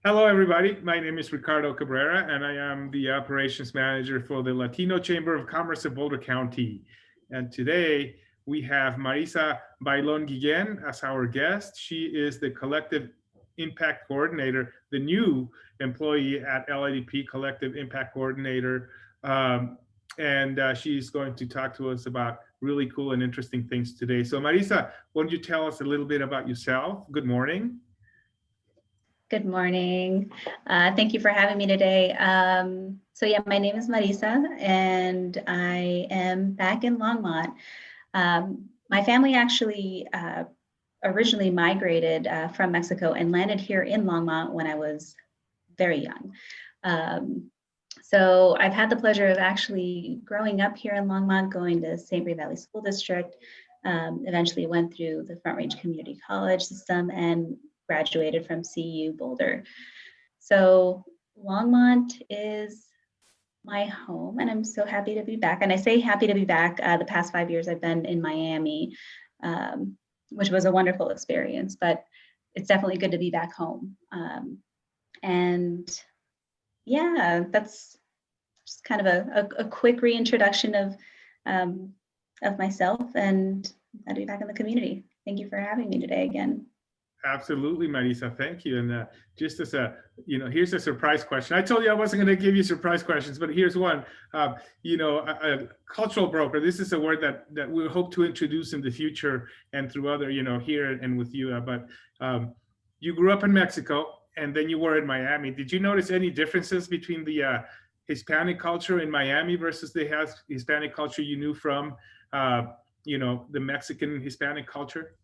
Hello, everybody. My name is Ricardo Cabrera, and I am the operations manager for the Latino Chamber of Commerce of Boulder County. And today we have Marisa Baylon as our guest. She is the Collective Impact Coordinator, the new employee at LEDP, Collective Impact Coordinator. And she's going to talk to us about really cool and interesting things today. So Marisa, why don't you tell us a little bit about yourself? Good morning. Good morning. Thank you for having me today. So yeah, my name is Marisa and I am back in Longmont. My family actually originally migrated from Mexico and landed here in Longmont when I was very young. So I've had the pleasure of actually growing up here in Longmont, going to St. Bray Valley School District, eventually went through the Front Range Community College system and graduated from CU Boulder. So Longmont is my home and I'm so happy to be back. And I say happy to be back. The past 5 years I've been in Miami, which was a wonderful experience, but it's definitely good to be back home. And yeah, that's just kind of a quick reintroduction of myself, and I'll be back in the community. Thank you for having me today again. Absolutely, Marisa. Thank you. And just as a, here's a surprise question. I told you I wasn't going to give you surprise questions, but here's one. A cultural broker. This is a word that we hope to introduce in the future and through other, here and with you. But you grew up in Mexico and then you were in Miami. Did you notice any differences between the Hispanic culture in Miami versus the Hispanic culture you knew from, the Mexican Hispanic culture?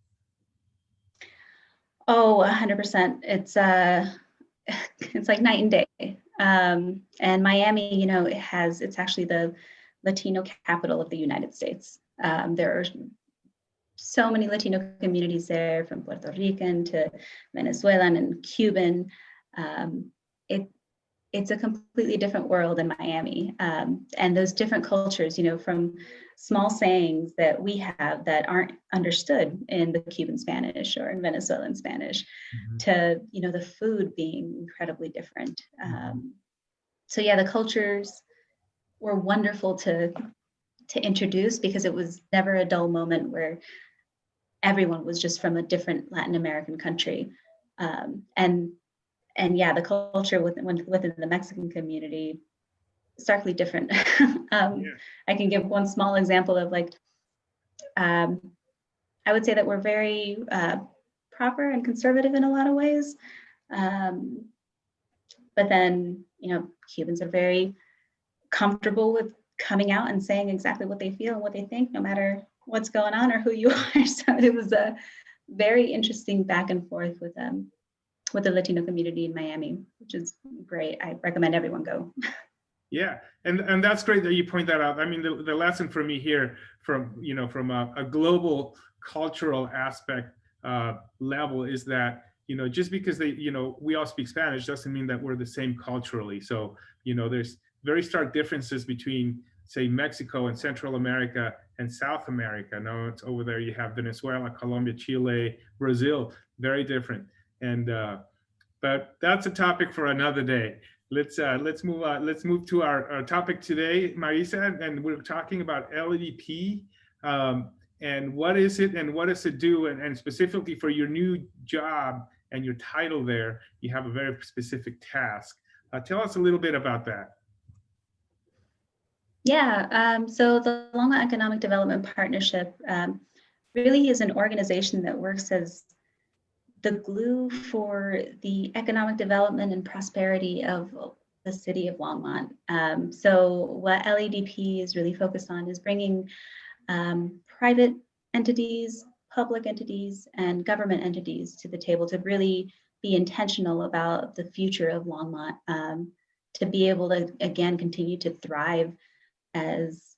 Oh, 100%. It's like night and day. And Miami, it's actually the Latino capital of the United States. There are so many Latino communities there, from Puerto Rican to Venezuelan and Cuban. It's a completely different world in Miami. And those different cultures, from small sayings that we have that aren't understood in the Cuban Spanish or in Venezuelan Spanish, to, the food being incredibly different. So yeah, the cultures were wonderful to introduce, because it was never a dull moment where everyone was just from a different Latin American country. And yeah, the culture within the Mexican community, starkly different. I can give one small example of I would say that we're very proper and conservative in a lot of ways. But then, Cubans are very comfortable with coming out and saying exactly what they feel and what they think, no matter what's going on or who you are. So it was a very interesting back and forth with the Latino community in Miami, which is great. I recommend everyone go. Yeah, and that's great that you point that out. I mean, the lesson for me here from a global cultural aspect level is that, just because we all speak Spanish doesn't mean that we're the same culturally. So, there's very stark differences between, say, Mexico and Central America and South America. Now it's over there, you have Venezuela, Colombia, Chile, Brazil, very different. And but that's a topic for another day. Let's move on. Let's move to our topic today, Marisa, and we're talking about LEDP. And what is it and what does it do? And specifically for your new job and your title there, you have a very specific task. Tell us a little bit about that. Yeah, so the Longmont Economic Development Partnership really is an organization that works as the glue for the economic development and prosperity of the city of Longmont. So what LEDP is really focused on is bringing private entities, public entities, and government entities to the table to really be intentional about the future of Longmont, to be able to, again, continue to thrive as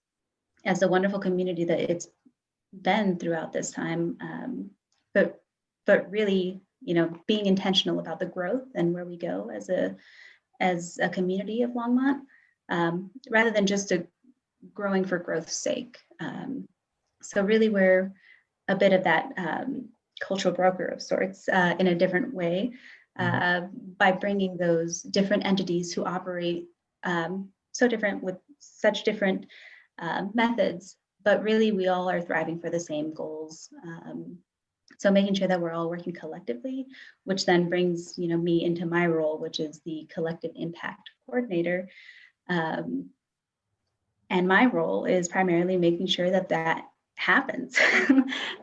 a wonderful community that it's been throughout this time, but really, being intentional about the growth and where we go as a community of Longmont, rather than just growing for growth's sake. So really, we're a bit of that cultural broker of sorts in a different way. by bringing those different entities who operate so different with such different methods, but really we all are thriving for the same goals. So making sure that we're all working collectively, which then brings me into my role, which is the collective impact coordinator. And my role is primarily making sure that that happens,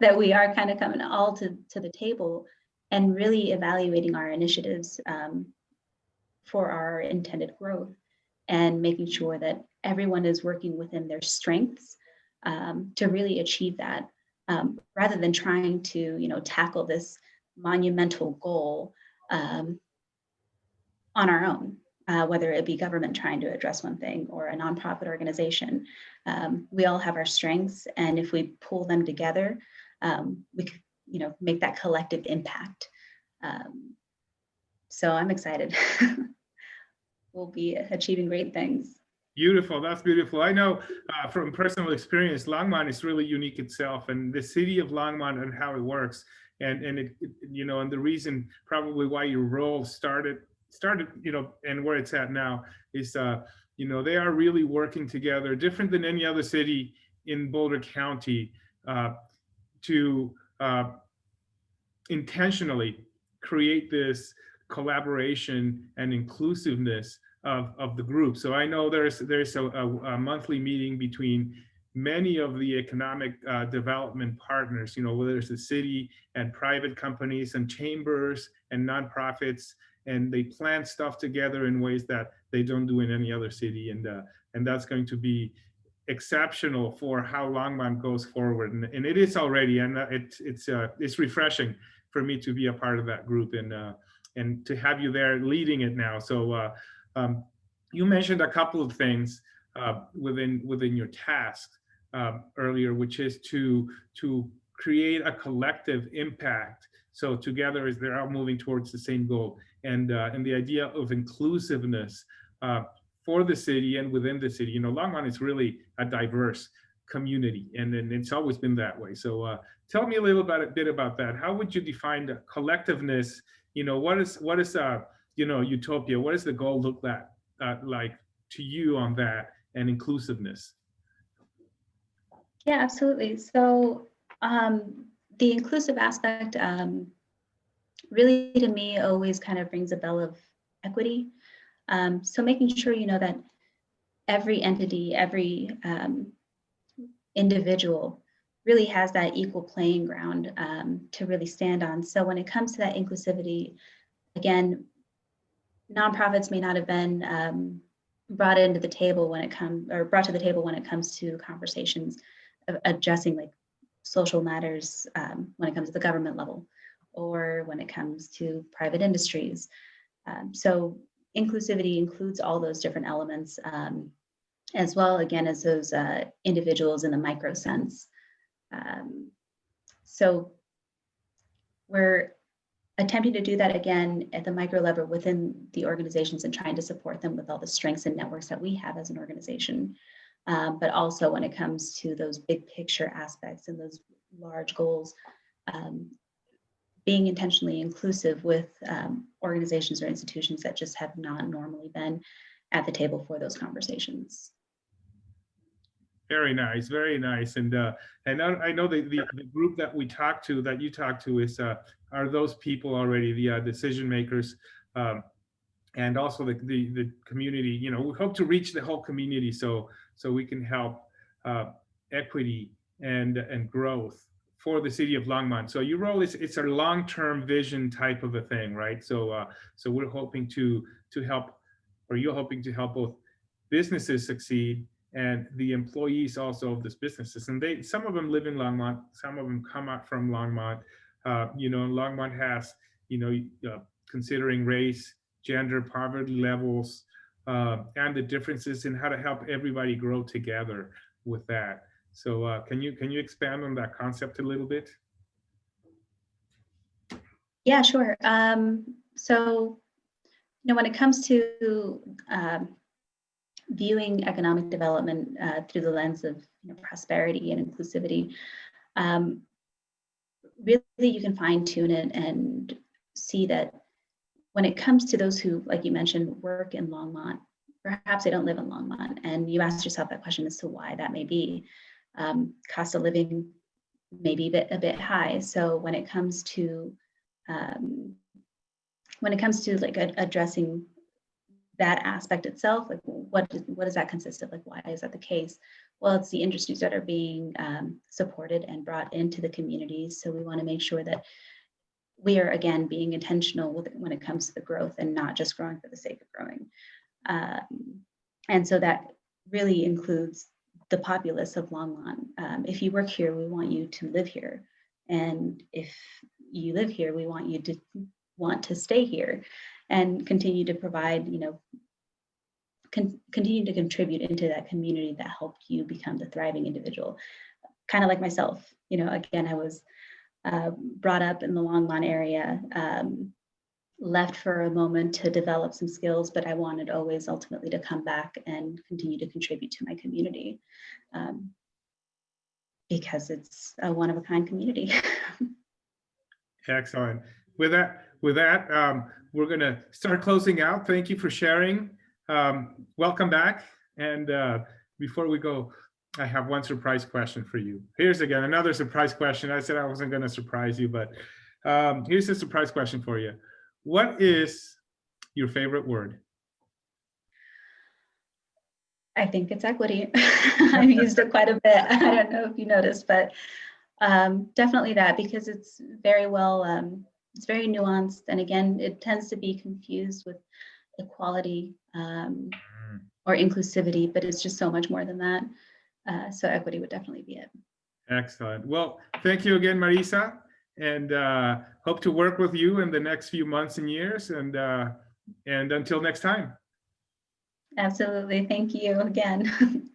that we are kind of coming all to the table and really evaluating our initiatives for our intended growth and making sure that everyone is working within their strengths to really achieve that, rather than trying to tackle this monumental goal on our own. Whether it be government trying to address one thing or a nonprofit organization, we all have our strengths, and if we pull them together, we could, make that collective impact. So I'm excited. We'll be achieving great things. Beautiful. That's beautiful. I know from personal experience, Longmont is really unique itself, and the city of Longmont and how it works, and it and the reason probably why your role started, and where it's at now is, they are really working together, different than any other city in Boulder County, to intentionally create this collaboration and inclusiveness of the group. So I know there's a monthly meeting between many of the economic development partners, whether it's the city and private companies and chambers and nonprofits, and they plan stuff together in ways that they don't do in any other city, and that's going to be exceptional for how Longmont goes forward, and it is already, and it's refreshing for me to be a part of that group, and to have you there leading it now. So you mentioned a couple of things within your task earlier, which is to create a collective impact. So together, as they're all moving towards the same goal, and the idea of inclusiveness for the city and within the city. Longmont is really a diverse community, and it's always been that way. So tell me a little bit about that. How would you define the collectiveness? What is utopia? What does the goal look like to you on that, and inclusiveness? Yeah, absolutely. So the inclusive aspect really, to me, always kind of rings a bell of equity. So making sure, that every entity, every individual really has that equal playing ground to really stand on. So when it comes to that inclusivity, again, nonprofits may not have been brought to the table when it comes to conversations of addressing like social matters when it comes to the government level or when it comes to private industries. So inclusivity includes all those different elements, as well, again, as those individuals in the micro sense. So we're attempting to do that again at the micro level within the organizations and trying to support them with all the strengths and networks that we have as an organization. But also when it comes to those big picture aspects and those large goals, being intentionally inclusive with organizations or institutions that just have not normally been at the table for those conversations. Very nice, very nice. And I know the group that you talk to is are those people already, the decision makers, and also the community. We hope to reach the whole community so we can help equity and growth for the city of Longmont. So your role it's a long-term vision type of a thing, right? So we're hoping to help, or you're hoping to help both businesses succeed and the employees also of these businesses. And some of them live in Longmont, some of them come out from Longmont. Longmont has, considering race, gender, poverty levels, and the differences in how to help everybody grow together with that. So can you expand on that concept a little bit? Yeah, sure. So, when it comes to viewing economic development through the lens of prosperity and inclusivity, really you can fine tune it and see that when it comes to those who, like you mentioned, work in Longmont, perhaps they don't live in Longmont, and you asked yourself that question as to why that may be. Cost of living may be a bit high. So when it comes to like addressing that aspect itself, like what does that consist of? Like, why is that the case? Well, it's the industries that are being supported and brought into the communities. So we want to make sure that we are, again, being intentional with when it comes to the growth and not just growing for the sake of growing. And so that really includes the populace of Longmont. If you work here, we want you to live here. And if you live here, we want you to want to stay here and continue to provide, continue to contribute into that community that helped you become the thriving individual. Kind of like myself, again, I was brought up in the Longmont area, left for a moment to develop some skills, but I wanted always ultimately to come back and continue to contribute to my community because it's a one-of-a-kind community. Excellent. With that, we're going to start closing out. Thank you for sharing. Welcome back. And before we go, I have one surprise question for you. Here's again another surprise question. I said I wasn't going to surprise you, but here's a surprise question for you. What is your favorite word? I think it's equity. I've used it quite a bit. I don't know if you noticed, but definitely that, because it's very well, it's very nuanced. And again, it tends to be confused with equality or inclusivity, but it's just so much more than that. So equity would definitely be it. Excellent. Well, thank you again, Marisa, and hope to work with you in the next few months and years. And until next time. Absolutely. Thank you again.